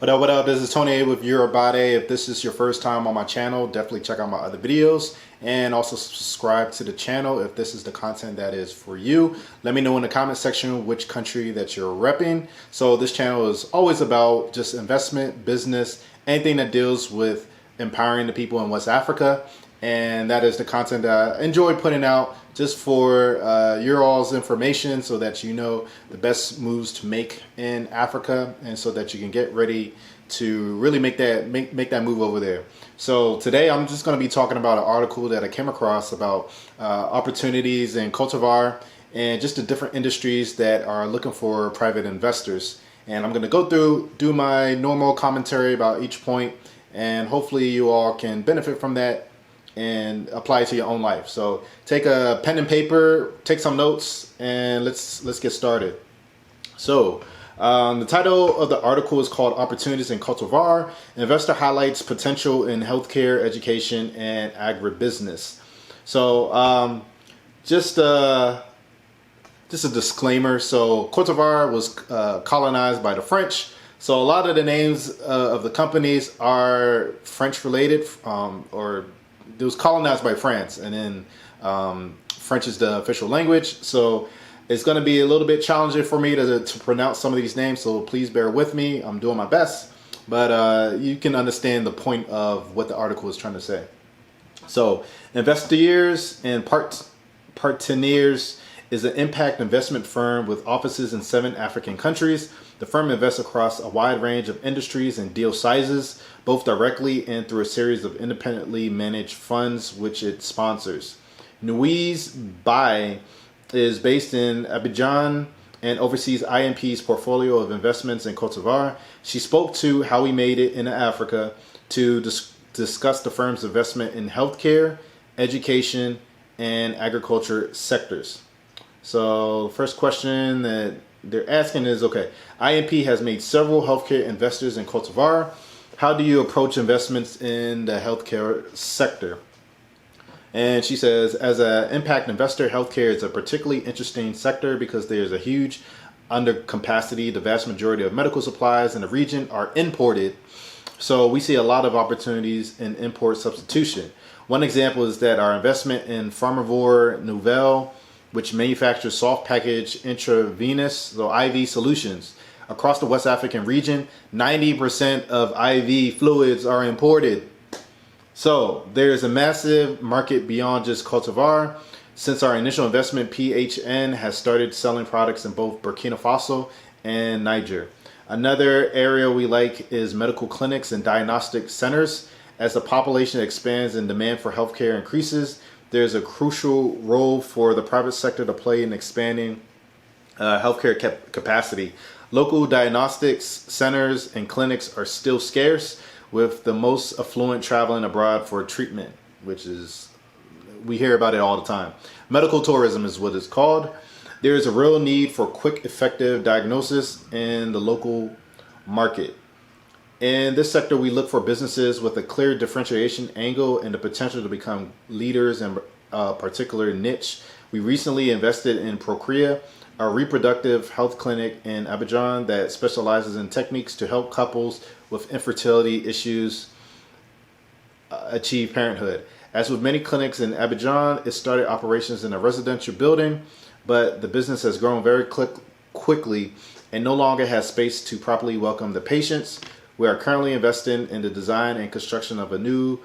What up? This is Tony with YORUBADE. If this is your first time on my channel, definitely check out my other videos and also subscribe to the channel if this is the content that is for you. Let me know in the comment section which country that you're repping. So this channel is always about just investment, business, anything that deals with empowering the people in West Africa. And that is the content that I enjoy putting out just for your all's information so that you know the best moves to make in Africa and so that you can get ready to really make that move over there. So today I'm just going to be talking about an article that I came across about opportunities in Côte d'Ivoire and just the different industries that are looking for private investors. And I'm going to go through, do my normal commentary about each point, and hopefully you all can benefit from that and apply it to your own life. So take a pen and paper, take some notes, and let's get started. So the title of the article is called Opportunities in Côte d'Ivoire. Investor highlights potential in healthcare, education, and agribusiness. So just a disclaimer. So Côte d'Ivoire was colonized by the French. So a lot of the names of the companies are French related, or it was colonized by France, and then French is the official language. So it's going to be a little bit challenging for me to pronounce some of these names. So please bear with me. I'm doing my best, but you can understand the point of what the article is trying to say. So Investiers and Partenaires is an impact investment firm with offices in 7 African countries. The firm invests across a wide range of industries and deal sizes, both directly and through a series of independently managed funds which it sponsors. YORUBADE is based in Abidjan and oversees INP's portfolio of investments in Côte d'Ivoire. She spoke to How We Made It into Africa to discuss the firm's investment in healthcare, education, and agriculture sectors. So first question that they're asking is, okay, INP has made several healthcare investors in Côte d'Ivoire. How do you approach investments in the healthcare sector? And she says, as an impact investor, healthcare is a particularly interesting sector because there's a huge undercapacity. The vast majority of medical supplies in the region are imported. So we see a lot of opportunities in import substitution. One example is that our investment in Pharmavore Nouvelle, which manufactures soft package intravenous, so IV solutions. Across the West African region, 90% of IV fluids are imported. So there's a massive market beyond just Côte d'Ivoire. Since our initial investment, PHN has started selling products in both Burkina Faso and Niger. Another area we like is medical clinics and diagnostic centers. As the population expands and demand for healthcare increases, there's a crucial role for the private sector to play in expanding healthcare capacity. Local diagnostics centers and clinics are still scarce, with the most affluent traveling abroad for treatment, which is, we hear about it all the time. Medical tourism is what it's called. There is a real need for quick, effective diagnosis in the local market. In this sector, we look for businesses with a clear differentiation angle and the potential to become leaders in a particular niche. We recently invested in Procrea, a reproductive health clinic in Abidjan that specializes in techniques to help couples with infertility issues achieve parenthood. As with many clinics in Abidjan, it started operations in a residential building, but the business has grown very quickly and no longer has space to properly welcome the patients. We are currently investing in the design and construction of a new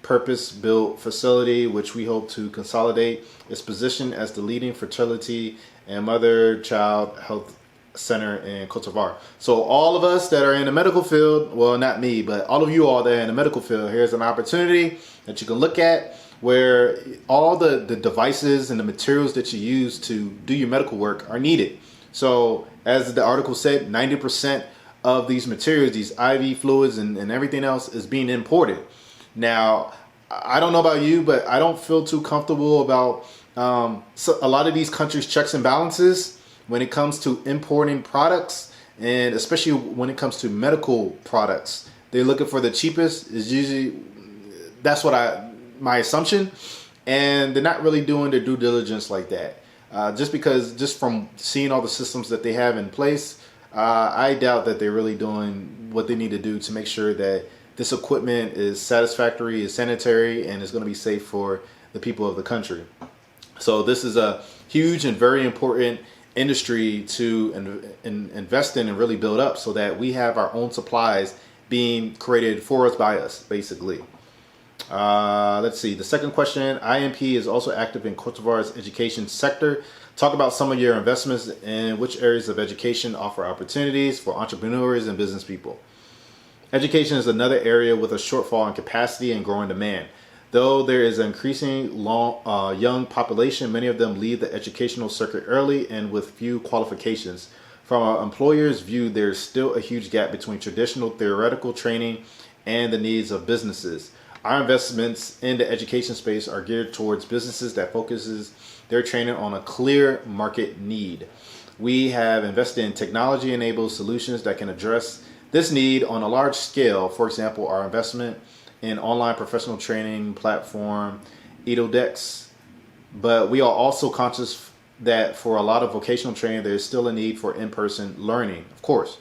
purpose-built facility, which we hope to consolidate its position as the leading fertility and mother-child health center in Côte d'Ivoire. So all of us that are in the medical field, well, not me, but all of you all that are in the medical field, here's an opportunity that you can look at where all the devices and the materials that you use to do your medical work are needed. So as the article said, 90% of these materials, these IV fluids and everything else is being imported. Now, I don't know about you, but I don't feel too comfortable about so a lot of these countries' checks and balances when it comes to importing products, and especially when it comes to medical products. They're looking for the cheapest. Is usually, that's what my assumption, and they're not really doing their due diligence like that. Just from seeing all the systems that they have in place, I doubt that they're really doing what they need to do to make sure that this equipment is satisfactory, is sanitary, and is going to be safe for the people of the country. So this is a huge and very important industry to invest in and really build up, so that we have our own supplies being created for us by us, basically. Let's see. The second question, IMP is also active in Côte d'Ivoire's education sector. Talk about some of your investments and which areas of education offer opportunities for entrepreneurs and business people. Education is another area with a shortfall in capacity and growing demand. Though there is an increasing young population, many of them leave the educational circuit early and with few qualifications. From our employers' view, there is still a huge gap between traditional theoretical training and the needs of businesses. Our investments in the education space are geared towards businesses that focuses their training on a clear market need. We have invested in technology-enabled solutions that can address this need on a large scale. For example, our investment in online professional training platform Edodex. But we are also conscious that for a lot of vocational training, there is still a need for in-person learning, of course.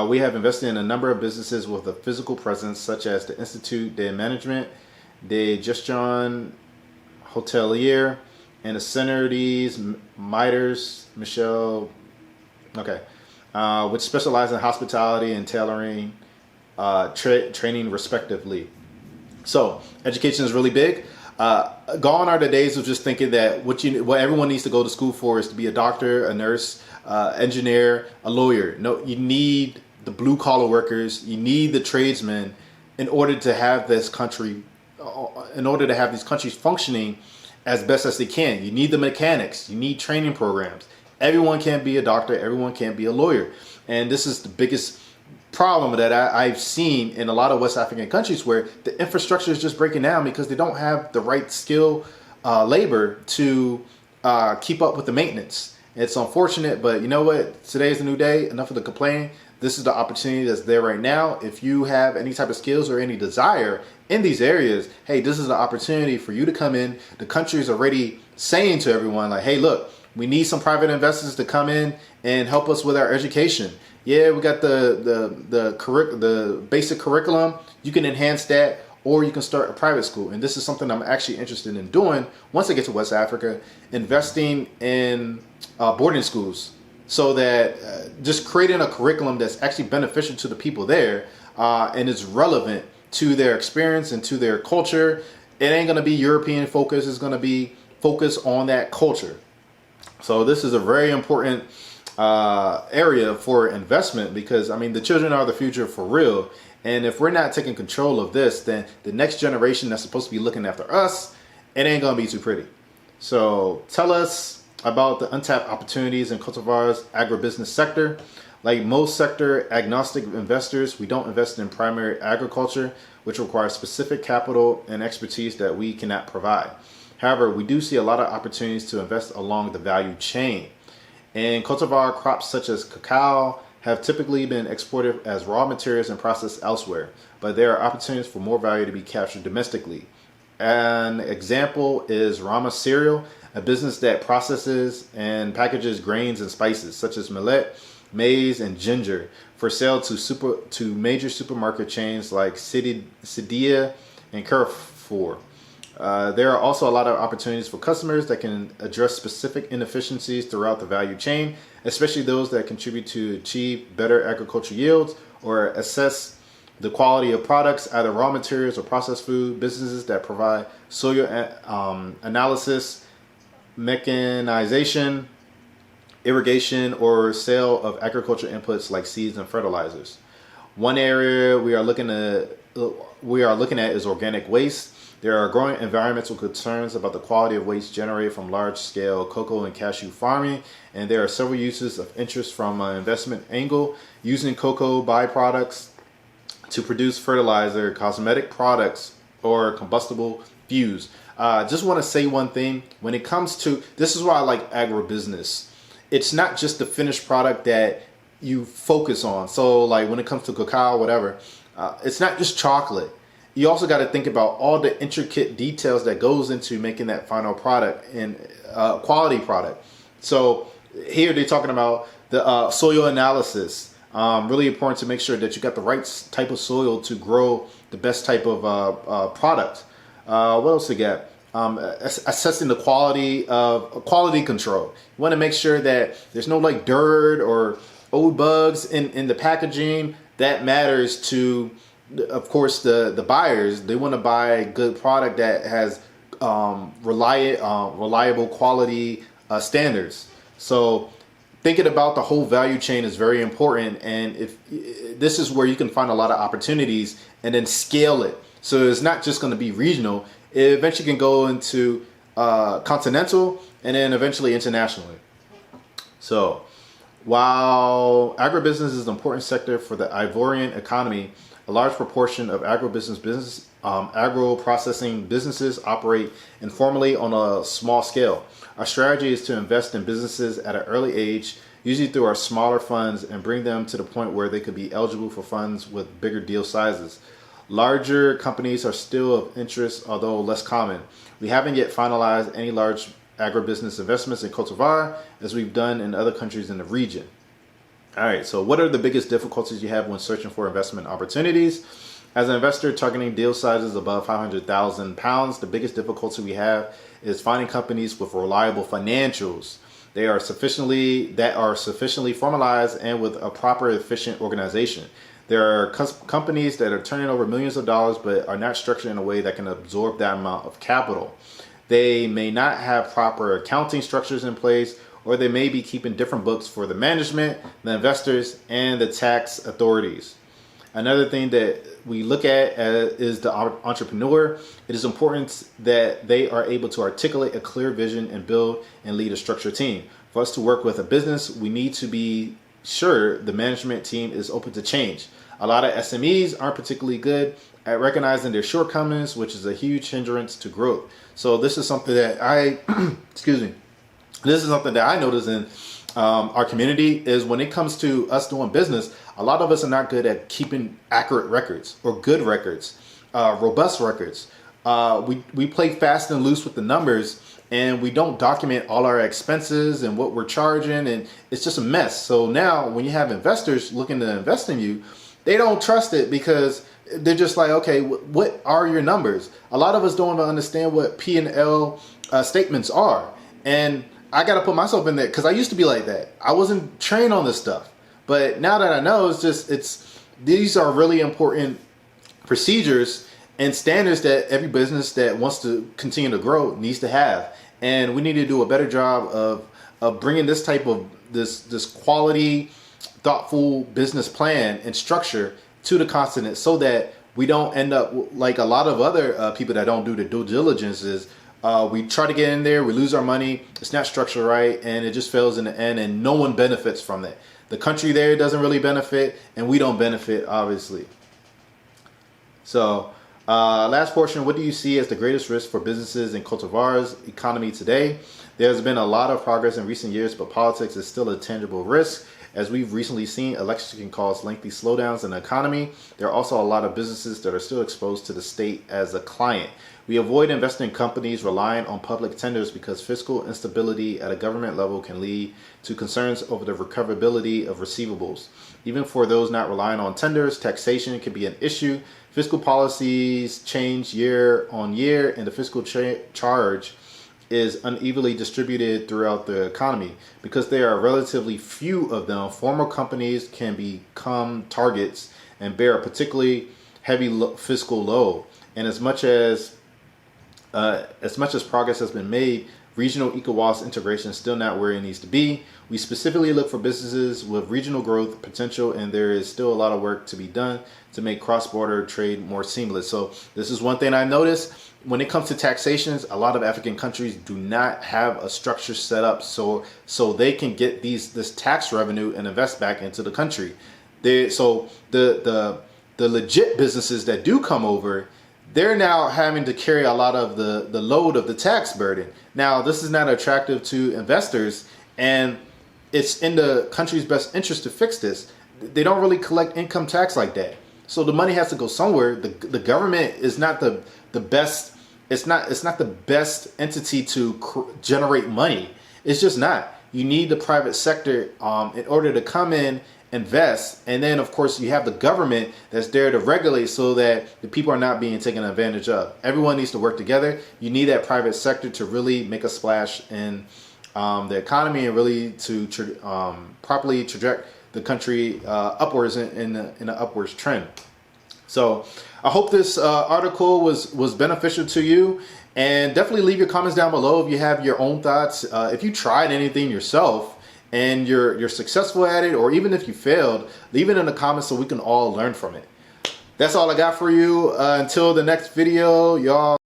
We have invested in a number of businesses with a physical presence, such as the Institut de Management, de Gestion Hotelier, and the Centre des Maîtres Michel, which specialize in hospitality and tailoring training respectively. So education is really big. Gone are the days of just thinking that what everyone needs to go to school for is to be a doctor, a nurse, engineer, a lawyer. No, you need the blue collar workers. You need the tradesmen in order to have this country, in order to have these countries functioning as best as they can. You need the mechanics. You need training programs. Everyone can't be a doctor. Everyone can't be a lawyer. And this is the biggest problem that I've seen in a lot of West African countries, where the infrastructure is just breaking down because they don't have the right skill labor to keep up with the maintenance. It's unfortunate, but you know what? Today is a new day. Enough of the complaining. This is the opportunity that's there right now. If you have any type of skills or any desire in these areas, hey, this is the opportunity for you to come in. The country is already saying to everyone, like, hey, look, we need some private investors to come in and help us with our education. Yeah, we got the basic curriculum. You can enhance that, or you can start a private school. And this is something I'm actually interested in doing once I get to West Africa, investing in boarding schools, so that just creating a curriculum that's actually beneficial to the people there and is relevant to their experience and to their culture. It ain't going to be European focused. It's going to be focused on that culture. So this is a very important area for investment, because I mean, the children are the future for real. And if we're not taking control of this, then the next generation that's supposed to be looking after us, it ain't gonna be too pretty. So tell us about the untapped opportunities in Côte d'Ivoire's agribusiness sector. Like most sector agnostic investors, we don't invest in primary agriculture, which requires specific capital and expertise that we cannot provide. However, we do see a lot of opportunities to invest along the value chain. In Côte d'Ivoire, crops such as cacao have typically been exported as raw materials and processed elsewhere, but there are opportunities for more value to be captured domestically. An example is Rama Cereal, a business that processes and packages grains and spices such as millet, maize, and ginger for sale to major supermarket chains like Sidia and Carrefour. There are also a lot of opportunities for customers that can address specific inefficiencies throughout the value chain, especially those that contribute to achieve better agricultural yields or assess the quality of products, either raw materials or processed food. Businesses that provide soil analysis, mechanization, irrigation, or sale of agricultural inputs like seeds and fertilizers. One area we are looking at is organic waste. There are growing environmental concerns about the quality of waste generated from large-scale cocoa and cashew farming, and there are several uses of interest from an investment angle, using cocoa byproducts to produce fertilizer, cosmetic products, or combustible fuels. Just want to say one thing. When it comes to, this is why I like agribusiness. It's not just the finished product that you focus on. So like when it comes to cacao, whatever, it's not just chocolate. You also got to think about all the intricate details that goes into making that final product and quality product. So here they're talking about The soil analysis, really important to make sure that you got the right type of soil to grow the best type of product. What else we got? Assessing the quality control. You want to make sure that there's no like dirt or old bugs in the packaging. That matters to, of course, the buyers. They want to buy a good product that has reliable quality standards. So thinking about the whole value chain is very important, and if this is where you can find a lot of opportunities and then scale it. So it's not just going to be regional. It eventually can go into continental and then eventually internationally. So while agribusiness is an important sector for the Ivorian economy, a large proportion of agro-processing businesses operate informally on a small scale. Our strategy is to invest in businesses at an early age, usually through our smaller funds, and bring them to the point where they could be eligible for funds with bigger deal sizes. Larger companies are still of interest, although less common. We haven't yet finalized any large agribusiness investments in Côte d'Ivoire, as we've done in other countries in the region. All right, so what are the biggest difficulties you have when searching for investment opportunities? As an investor targeting deal sizes above £500,000, the biggest difficulty we have is finding companies with reliable financials. They are sufficiently formalized and with a proper, efficient organization. There are companies that are turning over millions of dollars but are not structured in a way that can absorb that amount of capital. They may not have proper accounting structures in place, or they may be keeping different books for the management, the investors, and the tax authorities. Another thing that we look at is the entrepreneur. It is important that they are able to articulate a clear vision and build and lead a structured team. For us to work with a business, we need to be sure the management team is open to change. A lot of SMEs aren't particularly good at recognizing their shortcomings, which is a huge hindrance to growth. So this is something that this is something that I notice in our community, is when it comes to us doing business, a lot of us are not good at keeping accurate records or good records, robust records. We play fast and loose with the numbers, and we don't document all our expenses and what we're charging, and it's just a mess. So now when you have investors looking to invest in you, they don't trust it because they're just like, okay, what are your numbers? A lot of us don't even understand what P&L statements are. And I got to put myself in there because I used to be like that. I wasn't trained on this stuff. But now that I know, these are really important procedures and standards that every business that wants to continue to grow needs to have. And we need to do a better job of bringing this type of this quality, thoughtful business plan and structure to the continent, so that we don't end up like a lot of other people that don't do the due diligences. We try to get in there, we lose our money, it's not structured right, and it just fails in the end, and no one benefits from that. The country there doesn't really benefit, and we don't benefit, obviously. So last portion, what do you see as the greatest risk for businesses in Côte d'Ivoire's economy today? There's been a lot of progress in recent years, but politics is still a tangible risk. As we've recently seen, elections can cause lengthy slowdowns in the economy. There are also a lot of businesses that are still exposed to the state as a client. We avoid investing in companies relying on public tenders because fiscal instability at a government level can lead to concerns over the recoverability of receivables. Even for those not relying on tenders, taxation can be an issue. Fiscal policies change year on year, and the fiscal charge is unevenly distributed throughout the economy. Because there are relatively few of them, formal companies can become targets and bear a particularly heavy fiscal load. And as much as progress has been made, regional ECOWAS integration is still not where it needs to be. We specifically look for businesses with regional growth potential, and there is still a lot of work to be done to make cross-border trade more seamless. So this is one thing I noticed. When it comes to taxations, a lot of African countries do not have a structure set up so they can get this tax revenue and invest back into the country. So the legit businesses that do come over, they're now having to carry a lot of the load of the tax burden. Now, this is not attractive to investors, and it's in the country's best interest to fix this. They don't really collect income tax like that. So the money has to go somewhere. The government is not the best. It's not the best entity to generate money. It's just not. you need the private sector in order to come in, invest, and then of course you have the government that's there to regulate so that the people are not being taken advantage of. Everyone needs to work together. You need that private sector to really make a splash in the economy and really to properly trajectory the country upwards in an upwards trend. So I hope this article was beneficial to you, and definitely leave your comments down below if you have your own thoughts. If you tried anything yourself and you're successful at it, or even if you failed, leave it in the comments so we can all learn from it. That's all I got for you. Until the next video, y'all.